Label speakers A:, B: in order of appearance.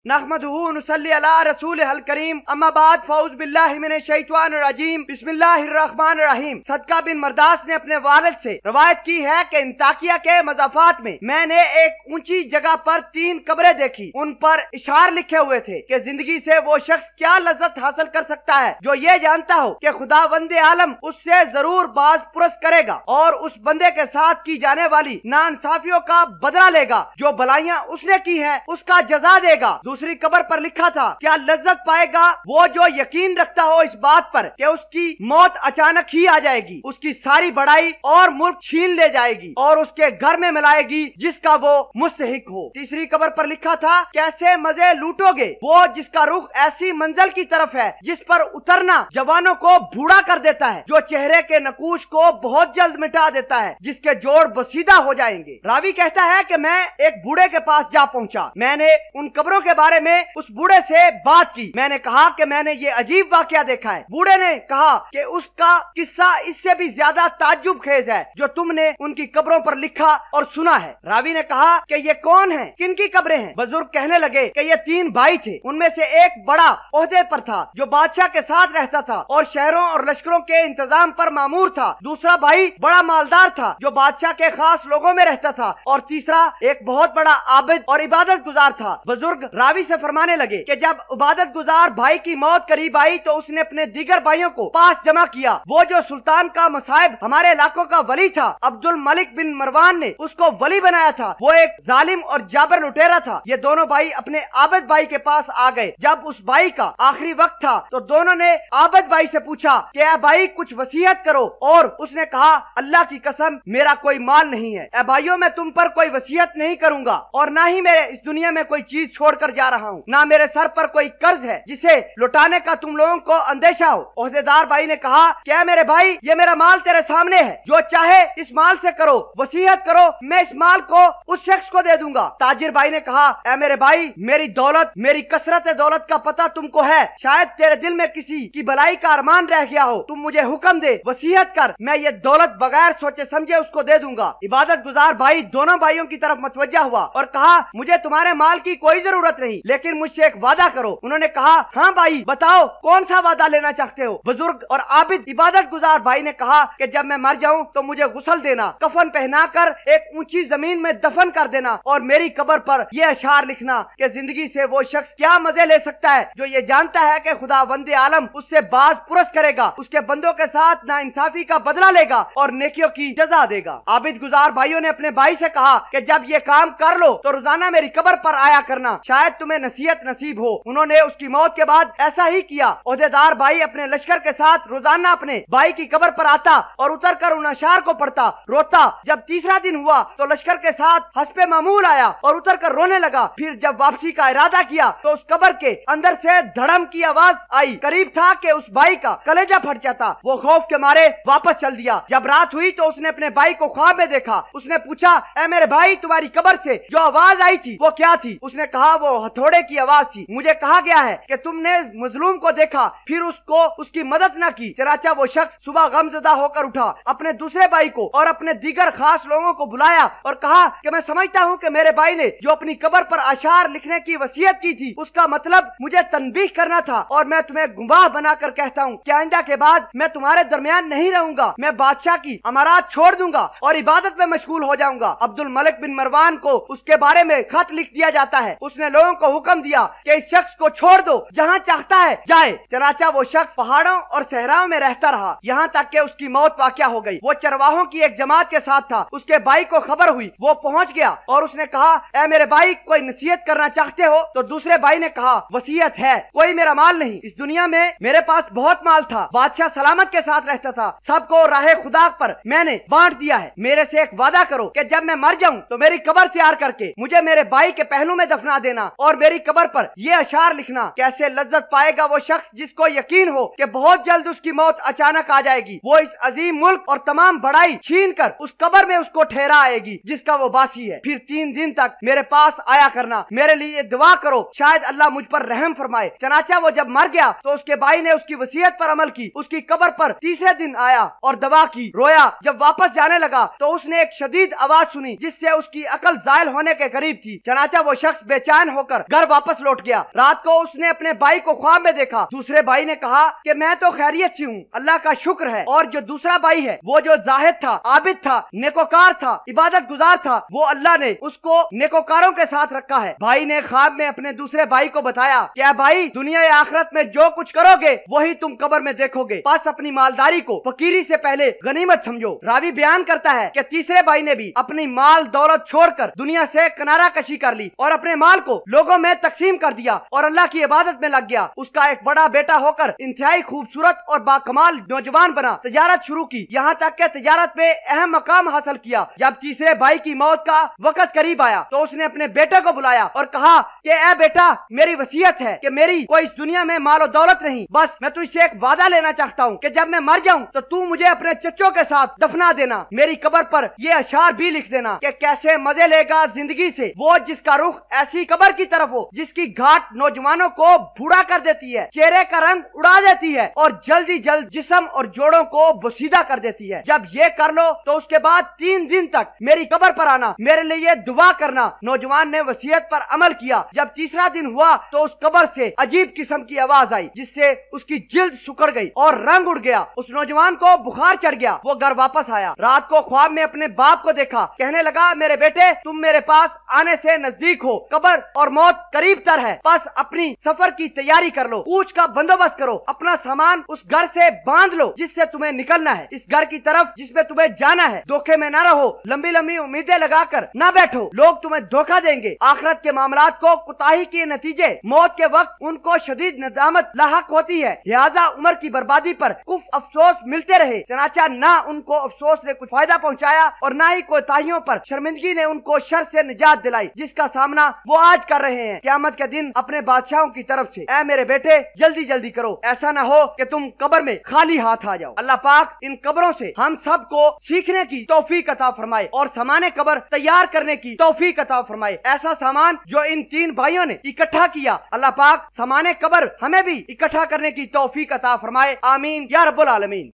A: नहमदुहु नुसल्ली अला रसूलिहिल करीम अम्मा बाद फौज बिल्लाहि मिनश शैतानिर रजीम बिस्मिल्लाहिर रहमानिर रहीम। सदका बिन मरदास ने अपने वालिद से रवायत की है कि इंताकिया के मज़ाफात में मैंने एक ऊंची जगह पर 3 कब्रें देखी। उन पर इशार लिखे हुए थे कि जिंदगी से वो शख्स क्या लज्जत हासिल कर सकता है जो ये जानता हो कि खुदावंदे आलम उससे जरूर बाज पुरस करेगा और उस बंदे के साथ की जाने वाली नाइंसाफियों का बदला लेगा। जो भलाइयाँ उसने की है उसका जजा देगा। दूसरी कब्र पर लिखा था, क्या लज्जत पाएगा वो जो यकीन रखता हो इस बात पर कि उसकी मौत अचानक ही आ जाएगी, उसकी सारी बड़ाई और मुल्क छीन ले जाएगी और उसके घर में मिलाएगी जिसका वो मुस्तहिक हो। तीसरी कब्र पर लिखा था, कैसे मजे लूटोगे वो जिसका रुख ऐसी मंजिल की तरफ है जिस पर उतरना जवानों को बूढ़ा कर देता है, जो चेहरे के नकूश को बहुत जल्द मिटा देता है, जिसके जोड़ बसीदा हो जाएंगे। रावी कहता है कि मैं एक बूढ़े के पास जा पहुंचा। मैंने उन कब्रों के बारे में उस बूढ़े से बात की। मैंने कहा कि मैंने ये अजीब वाकया देखा है। बूढ़े ने कहा कि उसका किस्सा इससे भी ज्यादा ताज्जुब खेज है जो तुमने उनकी कब्रों पर लिखा और सुना है। रावी ने कहा कि ये कौन है, किनकी कब्रें हैं? बुजुर्ग कहने लगे कि ये 3 भाई थे। उनमें से एक बड़ा ओहदे पर था जो बादशाह के साथ रहता था और शहरों और लश्करों के इंतजाम पर मामूर था। दूसरा भाई बड़ा मालदार था जो बादशाह के खास लोगों में रहता था और तीसरा एक बहुत बड़ा आबिद और इबादत गुजार था। बुजुर्ग रावी से फरमाने लगे कि जब इबादत गुजार भाई की मौत करीब आई तो उसने अपने दीगर भाइयों को पास जमा किया। वो जो सुल्तान का मसाइब हमारे इलाकों का वली था, अब्दुल मलिक बिन मरवान ने उसको वली बनाया था। वो एक जालिम और जाबर लुटेरा था। ये दोनों भाई अपने आबिद भाई के पास आ गए। जब उस भाई का आखिरी वक्त था तो दोनों ने आबिद भाई से पूछा कि ए भाई कुछ वसीयत करो, और उसने कहा, अल्लाह की कसम मेरा कोई माल नहीं है। ए भाइयों, मैं तुम पर कोई वसीयत नहीं करूंगा और ना ही मेरे इस दुनिया में कोई चीज छोड़कर जा रहा हूँ, ना मेरे सर पर कोई कर्ज है जिसे लुटाने का तुम लोगों को अंदेशा हो। ओहदेदार भाई ने कहा, क्या मेरे भाई, ये मेरा माल तेरे सामने है, जो चाहे इस माल से करो, वसीयत करो, मैं इस माल को उस शख्स को दे दूंगा। ताजिर भाई ने कहा, ऐ मेरे भाई, मेरी दौलत, मेरी कसरत दौलत का पता तुमको है, शायद तेरे दिल में किसी की भलाई का अरमान रह गया हो, तुम मुझे हुक्म दे, वसीयत कर, मैं ये दौलत बगैर सोचे समझे उसको दे दूंगा। इबादत गुजार भाई दोनों भाइयों की तरफ मुतवज्जा हुआ और कहा, मुझे तुम्हारे माल की कोई जरूरत नहीं, लेकिन मुझसे एक वादा करो। उन्होंने कहा, हाँ भाई बताओ, कौन सा वादा लेना चाहते हो? बुजुर्ग और आबिद इबादत गुजार भाई ने कहा कि जब मैं मर जाऊं तो मुझे गुस्ल देना, कफन पहनाकर एक ऊंची जमीन में दफन कर देना और मेरी कब्र पर यह अशार लिखना कि जिंदगी से वो शख्स क्या मजे ले सकता है जो ये जानता है कि खुदावंदे आलम उससे बाज पुरस करेगा, उसके बंदों के साथ नाइंसाफी का बदला लेगा और नेकियों की जजा देगा। आबिद गुजार भाइयों ने अपने भाई से कहा कि जब ये काम कर लो तो रोजाना मेरी कब्र पर आया करना, शायद तुम्हें नसीहत नसीब हो। उन्होंने उसकी मौत के बाद ऐसा ही किया। ओहदेदार भाई अपने लश्कर के साथ रोजाना अपने भाई की कब्र पर आता और उतर कर उन अशार को पढ़ता, रोता। जब तीसरा दिन हुआ तो लश्कर के साथ हस्बे मामूल आया और उतर कर रोने लगा। फिर जब वापसी का इरादा किया तो उस कब्र के अंदर से धड़म की आवाज आई। करीब था कि उस भाई का कलेजा फट जाता। वो खौफ के मारे वापस चल दिया। जब रात हुई तो उसने अपने भाई को ख्वाब में देखा। उसने पूछा, ऐ मेरे भाई, तुम्हारी कब्र से जो आवाज आई थी वो क्या थी? उसने कहा, वो हथौड़े की आवाज थी। मुझे कहा गया है कि तुमने मजलूम को देखा फिर उसको उसकी मदद न की। चनाचा वो शख्स सुबह गमज़दा होकर उठा, अपने दूसरे भाई को और अपने दीगर खास लोगों को बुलाया और कहा कि मैं समझता हूँ कि मेरे भाई ने जो अपनी कब्र पर अशार लिखने की वसीयत की थी उसका मतलब मुझे तनबीह करना था, और मैं तुम्हें गुमराह बनाकर कहता हूँ कि आइंदा के बाद मैं तुम्हारे दरमियान नहीं रहूंगा। मैं बादशाह की अमारात छोड़ दूंगा और इबादत में मशगूल हो जाऊंगा। अब्दुल मलिक बिन मरवान को उसके बारे में खत लिख दिया जाता है। उसने लोगों को हुक्म दिया कि इस शख्स को छोड़ दो, जहाँ चाहता है जाए। चनाचा वो शख्स पहाड़ों और सहराओं में रहता रहा यहाँ तक कि उसकी मौत वाक़या हो गई। वो चरवाहों की एक जमात के साथ था। उसके भाई को खबर हुई, वो पहुंच गया और उसने कहा, ऐ मेरे भाई, कोई नसीहत करना चाहते हो? तो दूसरे भाई ने कहा, वसीयत है, कोई मेरा माल नहीं। इस दुनिया में मेरे पास बहुत माल था, बादशाह सलामत के साथ रहता था, सबको राहे खुदा पर मैंने बांट दिया है। मेरे से एक वादा करो कि जब मैं मर जाऊं तो मेरी कब्र तैयार करके मुझे मेरे भाई के पहलू में दफना देना और मेरी कब्र पर यह अशार लिखना, कैसे लज्जत पाएगा वो शख्स जिसको यकीन हो कि बहुत जल्द उसकी मौत अचानक आ जाएगी। वो इस अजीम मुल्क और तमाम बड़ाई छीन कर उस कब्र में उसको ठहरा आएगी जिसका वो बासी है। फिर 3 दिन तक मेरे पास आया करना, मेरे लिए दुआ करो, शायद अल्लाह मुझ पर रहम फरमाए। चनाचा वो जब मर गया तो उसके भाई ने उसकी वसीयत पर अमल की। उसकी कब्र पर तीसरे दिन आया और दवा की, रोया। जब वापस जाने लगा तो उसने एक शदीद आवाज सुनी जिससे उसकी अकल जायल होने के करीब थी। चनाचा वो शख्स बेचैन होकर کر گھر واپس لوٹ گیا۔ رات کو اس نے اپنے بھائی کو خواب میں دیکھا۔ دوسرے بھائی نے کہا کہ میں تو خیریت سے ہوں، اللہ کا شکر ہے۔ اور جو دوسرا بھائی ہے وہ جو زاہد تھا، عابد تھا، نیکوکار تھا، عبادت گزار تھا، وہ اللہ نے اس کو نیکوکاروں کے ساتھ رکھا ہے۔ بھائی نے خواب میں اپنے دوسرے بھائی کو بتایا کہ اے بھائی، دنیا یا آخرت میں جو کچھ کرو گے وہی تم قبر میں دیکھو گے، بس اپنی مالداری کو فقیری سے پہلے غنیمت سمجھو۔ راوی بیان کرتا ہے کہ تیسرے بھائی نے بھی اپنی مال دولت چھوڑ کر دنیا سے کنارہ کشی کر لی اور اپنے مال کو لوگوں میں تقسیم کر دیا اور اللہ کی عبادت میں لگ گیا۔ اس کا ایک بڑا بیٹا ہو کر انتہائی خوبصورت اور باکمال نوجوان بنا، تجارت شروع کی، یہاں تک کہ تجارت میں اہم مقام حاصل کیا۔ جب تیسرے بھائی کی موت کا وقت قریب آیا تو اس نے اپنے بیٹے کو بلایا اور کہا کہ اے بیٹا، میری وصیت ہے کہ میری کوئی اس دنیا میں مال و دولت نہیں، بس میں تجھ سے ایک وعدہ لینا چاہتا ہوں کہ جب میں مر جاؤں تو مجھے اپنے چچوں کے ساتھ دفنا دینا۔ میری قبر پر یہ اشعار بھی لکھ دینا کہ کیسے مزے لے گا زندگی سے وہ جس کا رخ ایسی قبر کی طرف ہو جس کی گھاٹ نوجوانوں کو بوڑھا کر دیتی ہے، چہرے کا رنگ اڑا دیتی ہے اور جلدی جلد جسم اور جوڑوں کو بوسیدہ کر دیتی ہے۔ جب یہ کر لو تو اس کے بعد 3 دن تک میری قبر پر آنا، میرے لیے دعا کرنا۔ نوجوان نے وصیت پر عمل کیا۔ جب تیسرا دن ہوا تو اس قبر سے عجیب قسم کی آواز آئی جس سے اس کی جلد سکڑ گئی اور رنگ اڑ گیا۔ اس نوجوان کو بخار چڑھ گیا، وہ گھر واپس آیا۔ رات کو خواب میں اپنے باپ کو دیکھا، کہنے لگا میرے بیٹے، تم میرے پاس آنے سے نزدیک ہو، قبر اور موت قریب تر ہے، بس اپنی سفر کی تیاری کر لو، کوچ کا بندوبست کرو، اپنا سامان اس گھر سے باندھ لو جس سے تمہیں نکلنا ہے، اس گھر کی طرف جس میں تمہیں جانا ہے۔ دھوکے میں نہ رہو، لمبی لمبی امیدیں لگا کر نہ بیٹھو، لوگ تمہیں دھوکہ دیں گے۔ آخرت کے معاملات کو کوتاہی کے نتیجے موت کے وقت ان کو شدید ندامت لاحق ہوتی ہے، لہذا عمر کی بربادی پر کف افسوس ملتے رہے، چنانچہ نہ ان کو افسوس نے کچھ فائدہ پہنچایا اور نہ ہی کوتاہیوں پر شرمندگی نے ان کو شر سے نجات دلائی جس کا سامنا وہ آج کر رہے ہیں قیامت کے دن اپنے بادشاہوں کی طرف سے۔ اے میرے بیٹے، جلدی جلدی کرو، ایسا نہ ہو کہ تم قبر میں خالی ہاتھ آ جاؤ۔ اللہ پاک ان قبروں سے ہم سب کو سیکھنے کی توفیق عطا فرمائے اور سامان قبر تیار کرنے کی توفیق عطا فرمائے، ایسا سامان جو ان 3 بھائیوں نے اکٹھا کیا۔ اللہ پاک سامان قبر ہمیں بھی اکٹھا کرنے کی توفیق عطا فرمائے، آمین یا رب العالمین۔